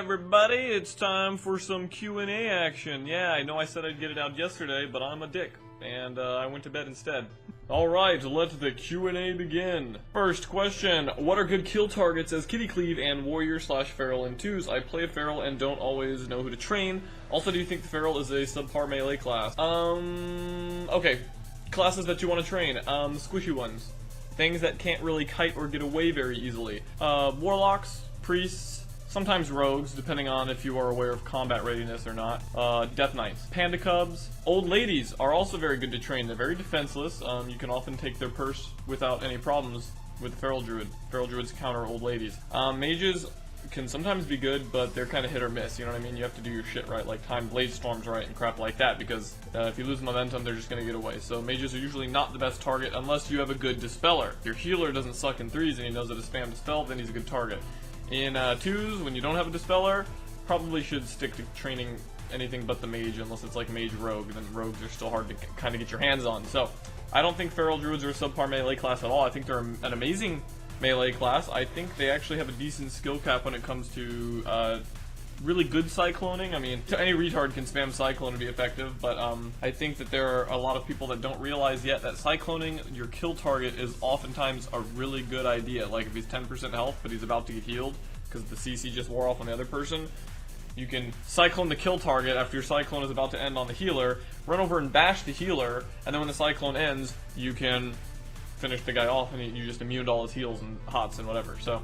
everybody, it's time for some Q&A action. Yeah, I know I said I'd get it out yesterday, but I'm a dick, and I went to bed instead. Alright, let the Q&A begin. First question, what are good kill targets as Kitty Cleave and Warrior/Feral in 2s? I play a Feral and don't always know who to train. Also, do you think the Feral is a subpar melee class? Okay. Classes that you want to train, squishy ones. Things that can't really kite or get away very easily. Warlocks, priests, sometimes rogues, depending on if you are aware of combat readiness or not. Death Knights. Panda Cubs. Old ladies are also very good to train. They're very defenseless. You can often take their purse without any problems with the Feral Druid. Feral Druids counter old ladies. Mages can sometimes be good, but they're kind of hit or miss, you know what I mean? You have to do your shit right, like time blade storms right and crap like that, because if you lose momentum, they're just gonna get away. So mages are usually not the best target unless you have a good dispeller. If your healer doesn't suck in 3s and he knows how to spam dispel, then he's a good target. In 2s, when you don't have a dispeller, probably should stick to training anything but the mage, unless it's like mage rogue, then rogues are still hard to kind of get your hands on. So I don't think Feral Druids are a subpar melee class at all. I think they're an amazing melee class. I think they actually have a decent skill cap when it comes to really good cycloning. I mean, any retard can spam cyclone and be effective, but I think that there are a lot of people that don't realize yet that cycloning your kill target is oftentimes a really good idea. Like if he's 10% health but he's about to get healed because the CC just wore off on the other person, you can cyclone the kill target after your cyclone is about to end on the healer, run over and bash the healer, and then when the cyclone ends, you can finish the guy off and you just immune to all his heals and hots and whatever. So,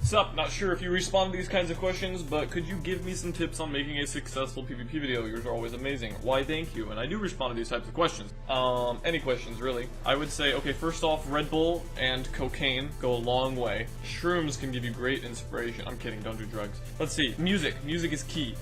sup, not sure if you respond to these kinds of questions, but could you give me some tips on making a successful PvP video? Yours are always amazing. Why, thank you. And I do respond to these types of questions. Any questions, really. I would say, okay, first off, Red Bull and cocaine go a long way. Shrooms can give you great inspiration. I'm kidding, don't do drugs. Let's see, music. Music is key.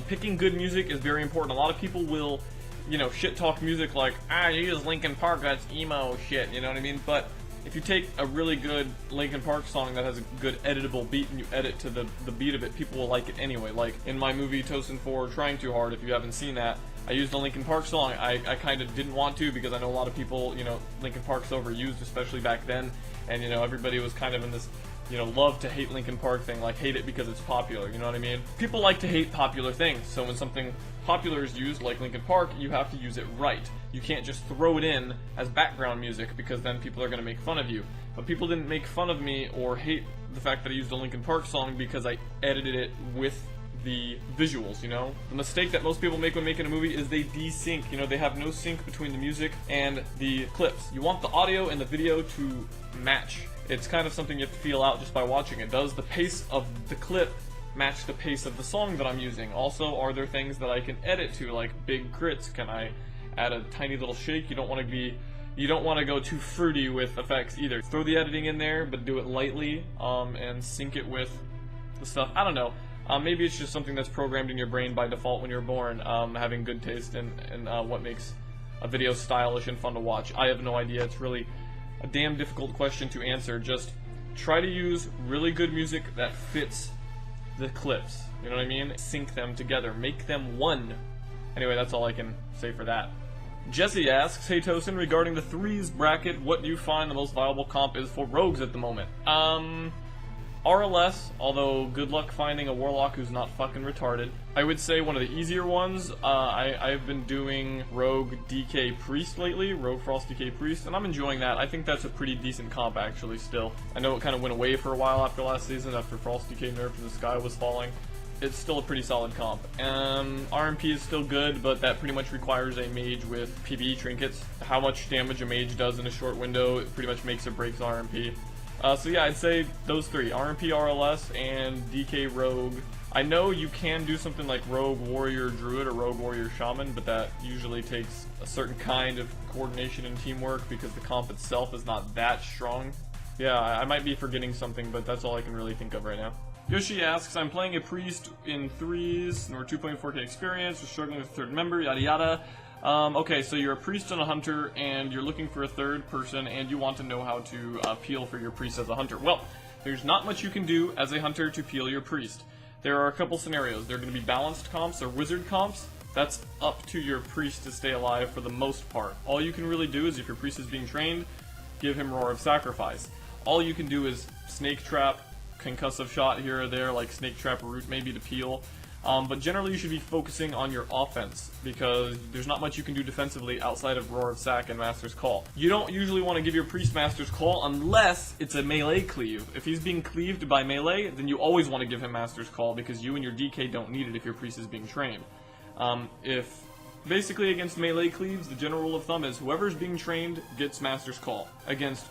Picking good music is very important. A lot of people will, you know, shit talk music like, you use Linkin Park, that's emo shit, you know what I mean? But if you take a really good Linkin Park song that has a good editable beat and you edit to the beat of it, people will like it anyway. Like in my movie Tosan Trying Too Hard, if you haven't seen that, I used a Linkin Park song. I kind of didn't want to because I know a lot of people, you know, Linkin Park's overused, especially back then, and you know, everybody was kind of in this, you know, love to hate Linkin Park thing, like hate it because it's popular, you know what I mean? People like to hate popular things, so when something popular is used, like Linkin Park, you have to use it right. You can't just throw it in as background music because then people are going to make fun of you. But people didn't make fun of me or hate the fact that I used a Linkin Park song because I edited it with the visuals, you know? The mistake that most people make when making a movie is they desync, you know, they have no sync between the music and the clips. You want the audio and the video to match. It's kind of something you have to feel out just by watching it. Does the pace of the clip match the pace of the song that I'm using? Also, are there things that I can edit to, like big crits? Can I add a tiny little shake? You don't want to go too fruity with effects either. Throw the editing in there, but do it lightly, and sync it with the stuff. I don't know. Maybe it's just something that's programmed in your brain by default when you're born, having good taste in what makes a video stylish and fun to watch. I have no idea. It's really a damn difficult question to answer. Just try to use really good music that fits the clips, you know what I mean? Sync them together, make them one. Anyway, that's all I can say for that. Jesse asks, hey Tosan, regarding the 3s bracket, what do you find the most viable comp is for rogues at the moment? RLS, although good luck finding a warlock who's not fucking retarded. I would say one of the easier ones, I've been doing Rogue DK Priest lately, Rogue Frost DK Priest, and I'm enjoying that. I think that's a pretty decent comp actually still. I know it kind of went away for a while after last season, after Frost DK nerfed and the sky was falling. It's still a pretty solid comp. RMP is still good, but that pretty much requires a mage with PvE trinkets. How much damage a mage does in a short window, it pretty much makes or breaks RMP. So yeah, I'd say those 3, RMP, RLS, and DK Rogue. I know you can do something like Rogue Warrior Druid or Rogue Warrior Shaman, but that usually takes a certain kind of coordination and teamwork because the comp itself is not that strong. Yeah, I might be forgetting something, but that's all I can really think of right now. Yoshi asks, I'm playing a priest in 3s, or 2.4k experience, we're struggling with a 3rd member, yada yada. Okay, so you're a priest and a hunter, and you're looking for a 3rd person, and you want to know how to peel for your priest as a hunter. Well, there's not much you can do as a hunter to peel your priest. There are a couple scenarios. There are going to be balanced comps or wizard comps. That's up to your priest to stay alive for the most part. All you can really do is, if your priest is being trained, give him Roar of Sacrifice. All you can do is snake trap, concussive shot here or there, like Snake Trap or Root maybe to peel. But generally you should be focusing on your offense, because there's not much you can do defensively outside of Roar of Sack and Master's Call. You don't usually want to give your Priest Master's Call unless it's a melee cleave. If he's being cleaved by melee, then you always want to give him Master's Call, because you and your DK don't need it if your Priest is being trained. If basically against melee cleaves, the general rule of thumb is whoever's being trained gets Master's Call. Against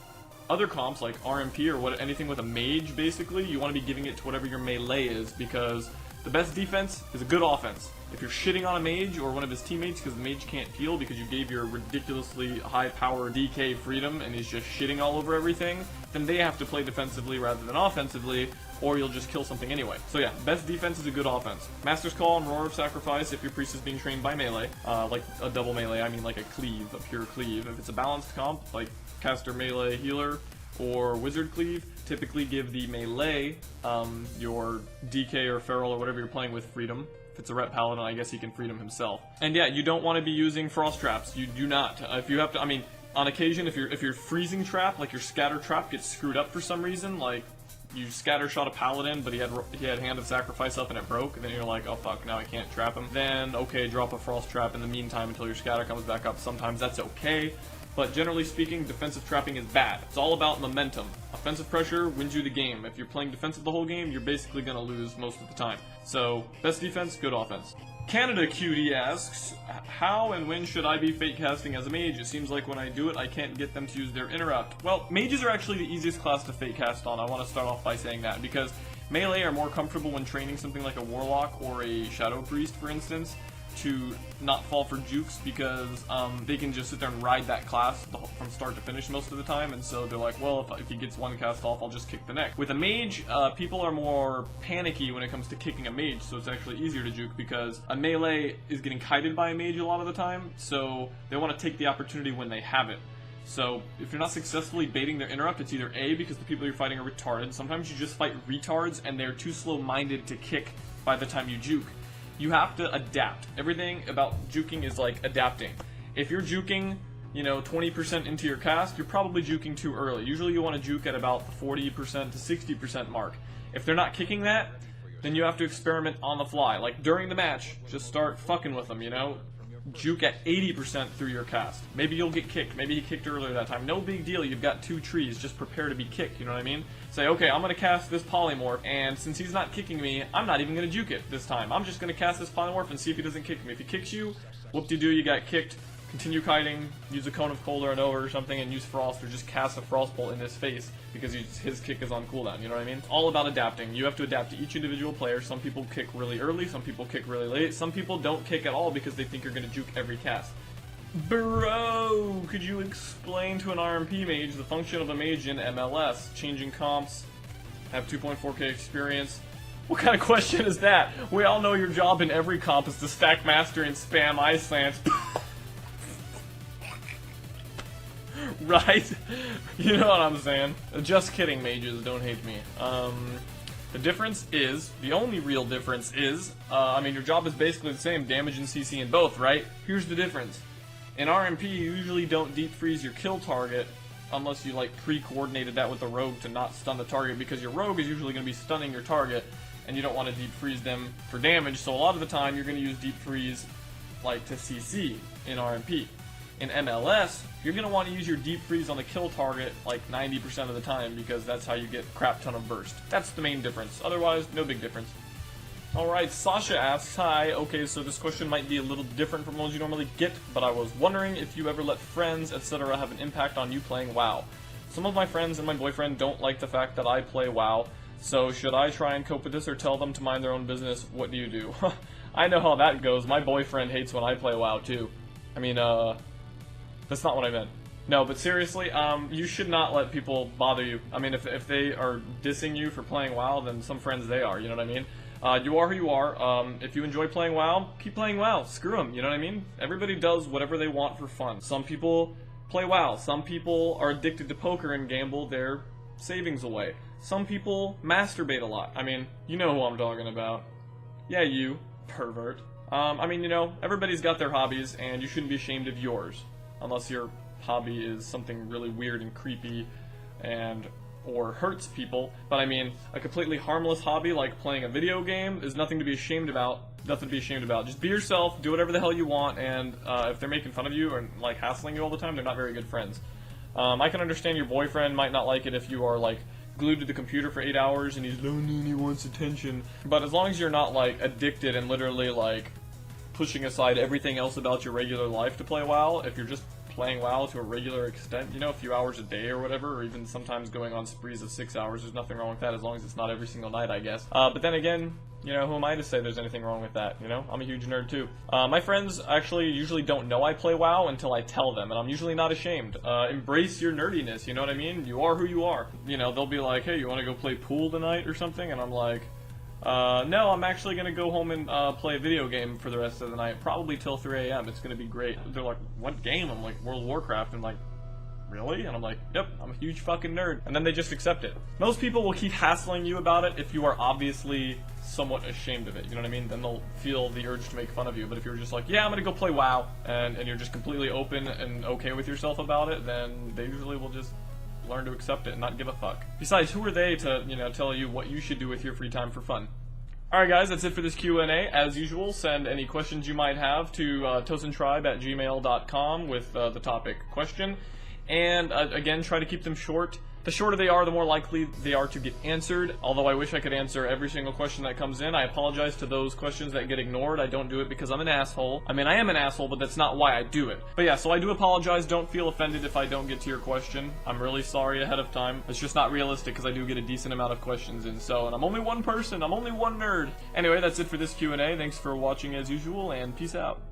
other comps like RMP or anything with a Mage, basically, you want to be giving it to whatever your melee is, because the best defense is a good offense. If you're shitting on a Mage or one of his teammates because the Mage can't peel because you gave your ridiculously high power DK freedom and he's just shitting all over everything, then they have to play defensively rather than offensively, or you'll just kill something anyway. So yeah, best defense is a good offense. Master's Call and Roar of Sacrifice if your Priest is being trained by melee. Like a double melee, I mean like a cleave, a pure cleave. If it's a balanced comp, like Caster Melee Healer or Wizard Cleave, typically give the melee your DK or Feral or whatever you're playing with freedom. If it's a Ret Paladin, I guess he can freedom himself. And yeah, you don't want to be using Frost Traps. You do not. If you have to, I mean, on occasion, if your Freezing Trap, like your Scatter Trap, gets screwed up for some reason, like you Scatter Shot a Paladin, but he had Hand of Sacrifice up and it broke, and then you're like, oh fuck, now I can't trap him. Then, okay, drop a Frost Trap in the meantime until your Scatter comes back up. Sometimes that's okay. But generally speaking, defensive trapping is bad. It's all about momentum. Offensive pressure wins you the game. If you're playing defensive the whole game, you're basically going to lose most of the time. So, best defense, good offense. Canada Cutie asks, how and when should I be fake casting as a mage? It seems like when I do it, I can't get them to use their interrupt. Well, mages are actually the easiest class to fake cast on. I want to start off by saying that, because melee are more comfortable when training something like a warlock or a shadow priest, for instance, to not fall for jukes, because they can just sit there and ride that class from start to finish most of the time, and so they're like, well, if he gets one cast off, I'll just kick the next. With a mage, people are more panicky when it comes to kicking a mage, so it's actually easier to juke, because a melee is getting kited by a mage a lot of the time, so they want to take the opportunity when they have it. So, if you're not successfully baiting their interrupt, it's either A, because the people you're fighting are retarded. Sometimes you just fight retards, and they're too slow-minded to kick by the time you juke. You have to adapt. Everything about juking is like adapting. If you're juking, 20% into your cast, you're probably juking too early. Usually you want to juke at about the 40% to 60% mark. If they're not kicking that, then you have to experiment on the fly. Like during the match, just start fucking with them, Juke at 80% through your cast. Maybe you'll get kicked. Maybe he kicked earlier that time. No big deal. You've got 2 trees. Just prepare to be kicked. You know what I mean? Say, okay, I'm going to cast this polymorph, and since he's not kicking me, I'm not even going to juke it this time. I'm just going to cast this polymorph and see if he doesn't kick me. If he kicks you, whoop-de-doo, you got kicked. Continue kiting, use a Cone of Cold or an Over or something, and use Frost, or just cast a Frost Bolt in his face, because his kick is on cooldown, you know what I mean? It's all about adapting. You have to adapt to each individual player. Some people kick really early, some people kick really late, some people don't kick at all because they think you're going to juke every cast. Bro, could you explain to an RMP mage the function of a mage in MLS? Changing comps, have 2.4k experience. What kind of question is that? We all know your job in every comp is to stack master and spam ice slants. Right? You know what I'm saying. Just kidding, mages, don't hate me. The difference is, the only real difference is, your job is basically the same, damage and CC in both, right? Here's the difference. In RMP, you usually don't deep freeze your kill target unless you pre-coordinated that with the rogue to not stun the target, because your rogue is usually going to be stunning your target, and you don't want to deep freeze them for damage, so a lot of the time you're going to use deep freeze to CC in RMP. In MLS, you're going to want to use your deep freeze on the kill target 90% of the time, because that's how you get a crap ton of burst. That's the main difference. Otherwise, no big difference. Alright, Sasha asks, hi, okay, so this question might be a little different from ones you normally get, but I was wondering if you ever let friends, etc. have an impact on you playing WoW. Some of my friends and my boyfriend don't like the fact that I play WoW, so should I try and cope with this or tell them to mind their own business? What do you do? I know how that goes. My boyfriend hates when I play WoW too. That's not what I meant. No, but seriously, you should not let people bother you. If they are dissing you for playing WoW, then some friends they are, you know what I mean? You are who you are. If you enjoy playing WoW, keep playing WoW. Screw them, you know what I mean? Everybody does whatever they want for fun. Some people play WoW. Some people are addicted to poker and gamble their savings away. Some people masturbate a lot. You know who I'm talking about. Yeah, you, pervert. Everybody's got their hobbies, and you shouldn't be ashamed of yours. Unless your hobby is something really weird and creepy and or hurts people, but I mean, a completely harmless hobby like playing a video game is nothing to be ashamed about. Nothing to be ashamed about. Just be yourself, do whatever the hell you want, and if they're making fun of you or like hassling you all the time, they're not very good friends. I can understand your boyfriend might not like it if you are like glued to the computer for 8 hours and he's lonely and he wants attention, but as long as you're not like addicted and literally like pushing aside everything else about your regular life to play WoW, if you're just playing WoW to a regular extent, you know, a few hours a day or whatever, or even sometimes going on sprees of 6 hours, there's nothing wrong with that as long as it's not every single night, I guess. But then again, you know, who am I to say there's anything wrong with that, you know? I'm a huge nerd too. My friends actually usually don't know I play WoW until I tell them, and I'm usually not ashamed. Embrace your nerdiness, you know what I mean? You are who you are. You know, they'll be like, hey, you want to go play pool tonight or something? And I'm like, no, I'm actually going to go home and play a video game for the rest of the night, probably till 3 a.m. It's going to be great. They're like, what game? I'm like, World of Warcraft. I'm like, really? And I'm like, yep, I'm a huge fucking nerd. And then they just accept it. Most people will keep hassling you about it if you are obviously somewhat ashamed of it, you know what I mean? Then they'll feel the urge to make fun of you. But if you're just like, yeah, I'm going to go play WoW, and you're just completely open and okay with yourself about it, then they usually will just learn to accept it and not give a fuck. Besides, who are they to, you know, tell you what you should do with your free time for fun? Alright guys, that's it for this Q&A. As usual, send any questions you might have to tosantribe@gmail.com with the topic question. And again, try to keep them short. The shorter they are, the more likely they are to get answered, although I wish I could answer every single question that comes in. I apologize to those questions that get ignored. I don't do it because I'm an asshole. I mean, I am an asshole, but that's not why I do it. But yeah, so I do apologize. Don't feel offended if I don't get to your question. I'm really sorry ahead of time. It's just not realistic because I do get a decent amount of questions in, so, and I'm only one person. I'm only one nerd. Anyway, that's it for this Q&A. Thanks for watching as usual, and peace out.